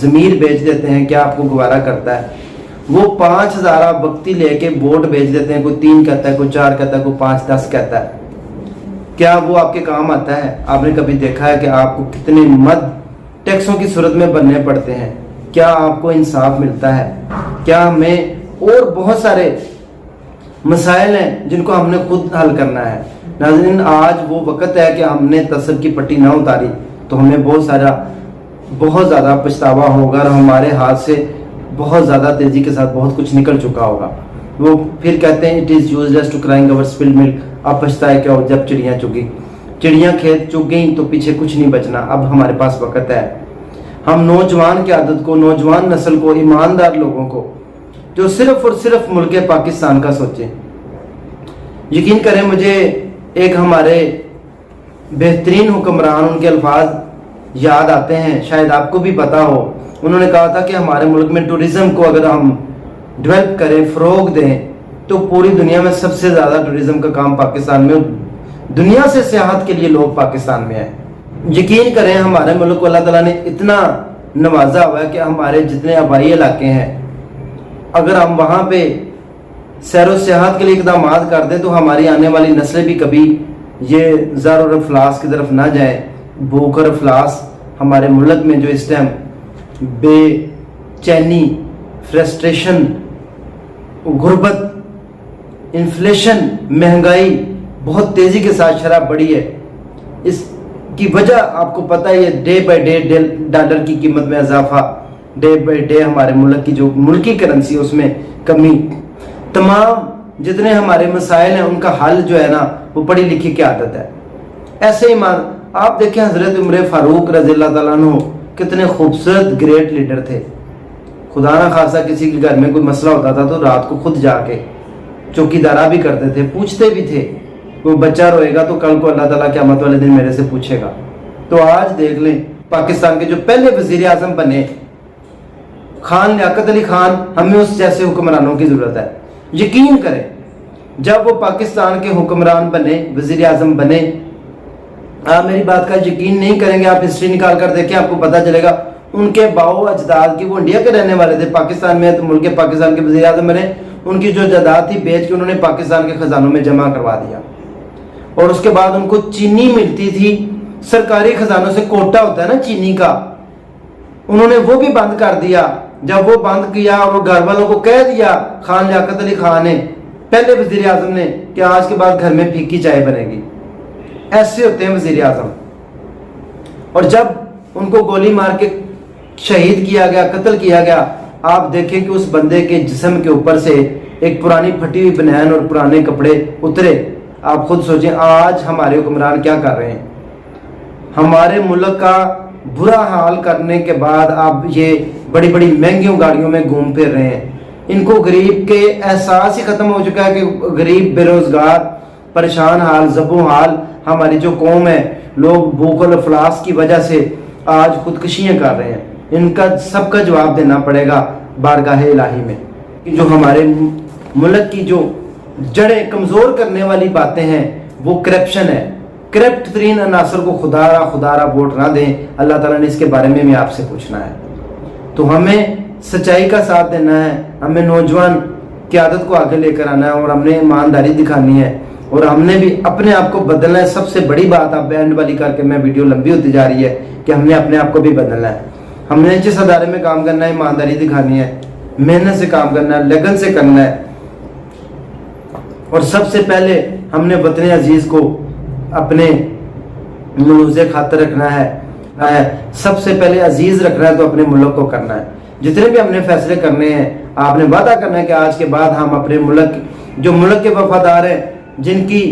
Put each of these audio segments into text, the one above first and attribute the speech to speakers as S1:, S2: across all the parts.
S1: ضمیر بیچ دیتے ہیں، کیا آپ کو گوارا کرتا ہے؟ وہ 5000 آپ وقتی لے کے ووٹ بیچ دیتے ہیں، کوئی 3 کہتا ہے، کوئی 4 کہتا ہے، کوئی 5 10 کہتا ہے، کیا وہ آپ کے کام آتا ہے؟ آپ نے کبھی دیکھا ہے کہ آپ کو کتنے مد ٹیکسوں کی صورت میں بننے پڑتے ہیں؟ کیا آپ کو انصاف ملتا ہے؟ کیا ہمیں اور بہت سارے مسائل ہیں جن کو ہم نے خود حل کرنا ہے۔ ناظرین، آج وہ وقت ہے کہ ہم نے تصب کی پٹی نہ اتاری تو ہمیں بہت زیادہ پچھتاوا ہوگا اور ہمارے ہاتھ سے بہت زیادہ تیزی کے ساتھ بہت کچھ نکل چکا ہوگا۔ وہ پھر کہتے ہیں it is useless to crying over spilled milk, اب پچھتائے کیا ہو جب چڑیاں چگی، چڑیاں کھیت چگ گئیں تو پیچھے کچھ نہیں بچنا۔ اب ہمارے پاس وقت ہے، ہم نوجوان قیادت کو، نوجوان نسل کو، ایماندار لوگوں کو جو صرف اور صرف ملک پاکستان کا سوچیں۔ یقین کریں، مجھے ایک ہمارے بہترین حکمران، ان کے الفاظ یاد آتے ہیں، شاید آپ کو بھی پتا ہو۔ انہوں نے کہا تھا کہ ہمارے ملک میں ٹورزم کو اگر ہم ڈیولپ کریں، فروغ دیں، تو پوری دنیا میں سب سے زیادہ ٹورزم کا کام پاکستان میں، دنیا سے سیاحت کے لیے لوگ پاکستان میں ہیں۔ یقین کریں، ہمارے ملک کو اللہ تعالیٰ نے اتنا نوازا ہوا ہے کہ ہمارے جتنے آبائی علاقے ہیں، اگر ہم وہاں پہ سیر و سیاحت کے لیے اقدامات کر دیں تو ہماری آنے والی نسلیں بھی کبھی یہ زر اور افلاس کی طرف نہ جائیں۔ بھوک اور افلاس ہمارے ملک میں جو اس ٹائم بے چینی، فرسٹریشن، غربت، انفلیشن، مہنگائی بہت تیزی کے ساتھ شرح بڑھی ہے، اس کی وجہ آپ کو پتہ ہے، یہ ڈے بائی ڈے ڈالر کی قیمت میں اضافہ، ڈے بائی ڈے ہمارے ملک کی جو ملکی کرنسی اس میں کمی، تمام جتنے ہمارے مسائل ہیں ان کا حل جو ہے نا وہ پڑھی لکھی کی عادت ہے۔ ایسے ہی آپ دیکھیں حضرت عمر فاروق رضی اللہ تعالیٰ عنہ کتنے خوبصورت گریٹ لیڈر تھے۔ خدا نہ خاصا کسی کے گھر میں کوئی مسئلہ ہوتا تھا تو رات کو خود جا کے چوکیدارا بھی کرتے تھے، پوچھتے بھی تھے، کوئی بچہ روئے گا تو کل کو اللہ تعالیٰ قیامت والے دن میرے سے پوچھے گا۔ تو آج دیکھ لیں، پاکستان کے جو پہلے وزیر اعظم بنے خان لیاقت علی خان، ہمیں اس جیسے حکمرانوں کی ضرورت ہے۔ یقین کریں، جب وہ پاکستان کے حکمران بنے، وزیر اعظم بنے، آپ میری بات کا یقین نہیں کریں گے، آپ ہسٹری نکال کر دیکھیں، آپ کو پتہ چلے گا ان کے باؤ اجداد کی، وہ انڈیا کے رہنے والے تھے، پاکستان میں، تو ملک پاکستان کے وزیر اعظم بنے، ان کی جو جائیداد تھی بیچ کے انہوں نے پاکستان کے خزانوں میں جمع کروا دیا، اور اس کے بعد ان کو چینی ملتی تھی سرکاری خزانوں سے، کوٹا ہوتا ہے نا چینی کا، انہوں نے وہ بھی بند کر دیا۔ جب وہ بند کیا اور وہ گھر والوں کو کہہ دیا، خان لیاقت علی خان نے، پہلے وزیر اعظم نے، کہ آج کے بعد گھر میں پھیکی چائے بنے گی۔ ایسے ہوتے ہیں وزیر اعظم۔ اور جب ان کو گولی مار کے شہید کیا گیا، قتل کیا گیا، آپ دیکھیں کہ اس بندے کے جسم کے اوپر سے ایک پرانی پھٹی ہوئی بنیان اور پرانے کپڑے اترے۔ آپ خود سوچیں آج ہمارے حکمران کیا کر رہے ہیں۔ ہمارے ملک کا برا حال کرنے کے بعد آپ یہ بڑی بڑی مہنگیوں گاڑیوں میں گھوم پھر رہے ہیں۔ ان کو غریب کے احساس ہی ختم ہو چکا ہے کہ غریب، بے روزگار، پریشان حال، زبوں حال ہماری جو قوم ہے، لوگ بھوک اور افلاس کی وجہ سے آج خودکشیاں کر رہے ہیں۔ ان کا سب کا جواب دینا پڑے گا بارگاہ الہی میں، کہ جو ہمارے ملک کی جو جڑیں کمزور کرنے والی باتیں ہیں وہ کرپشن ہے۔ کرپٹ ترین عناصر کو خدا را ووٹ نہ دیں، اللہ تعالیٰ نے اس کے بارے میں بھی آپ سے پوچھنا ہے۔ تو ہمیں سچائی کا ساتھ دینا ہے، ہمیں نوجوان قیادت کو آگے لے کر آنا ہے، اور ہم نے ایمانداری دکھانی ہے، اور ہم نے بھی اپنے آپ کو بدلنا ہے۔ سب سے بڑی بات، آپ بینڈ والی کر کے، میں ویڈیو لمبی ہوتی جا رہی ہے، کہ ہم نے اپنے آپ کو بھی بدلنا ہے۔ ہم نے جس ادارے میں کام کرنا ہے ایمانداری دکھانی ہے، محنت سے کام کرنا ہے، لگن سے کرنا ہے، اور سب سے پہلے ہم نے وطن عزیز کو اپنے ملوز خاطر رکھنا ہے، سب سے پہلے عزیز رکھنا ہے تو اپنے ملک کو کرنا ہے۔ جتنے بھی ہم نے فیصلے کرنے ہیں، آپ نے وعدہ کرنا ہے کہ آج کے بعد ہم اپنے ملک، جو ملک کے وفادار ہیں، جن کی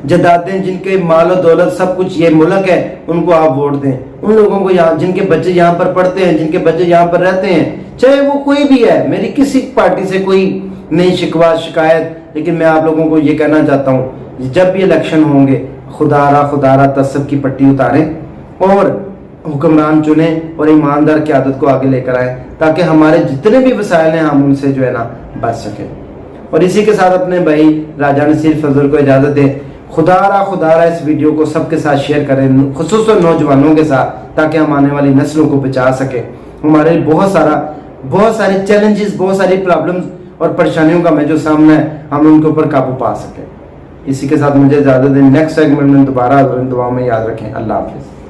S1: جدادیں، جن کے مال و دولت سب کچھ یہ ملک ہے، ان کو آپ ووٹ دیں۔ ان لوگوں کو یہاں، جن کے بچے یہاں پر پڑھتے ہیں، جن کے بچے یہاں پر رہتے ہیں، چاہے وہ کوئی بھی ہے، میری کسی پارٹی سے کوئی نہیں شکوہ شکایت، لیکن میں آپ لوگوں کو یہ کہنا چاہتا ہوں، جب بھی الیکشن ہوں گے، خدا را تصب کی پٹی اتاریں اور حکمران چنیں اور ایماندار قیادت کو آگے لے کر آئیں، تاکہ ہمارے جتنے بھی وسائل ہیں ہم ان سے جو ہے نا بچ سکیں۔ اور اسی کے ساتھ اپنے بھائی راجہ نصیر فضل کو اجازت دیں۔ خدا را اس ویڈیو کو سب کے ساتھ شیئر کریں، خصوصاً نوجوانوں کے ساتھ، تاکہ ہم آنے والی نسلوں کو بچا سکیں۔ ہمارے بہت سارے چیلنجز، بہت ساری پرابلمز اور پریشانیوں کا میں جو سامنا ہے، ہم ان کے اوپر قابو پا سکیں۔ اسی کے ساتھ مجھے اجازت دیں، نیکسٹ سیگمنٹ میں دوبارہ دعا میں یاد رکھیں۔ اللہ حافظ۔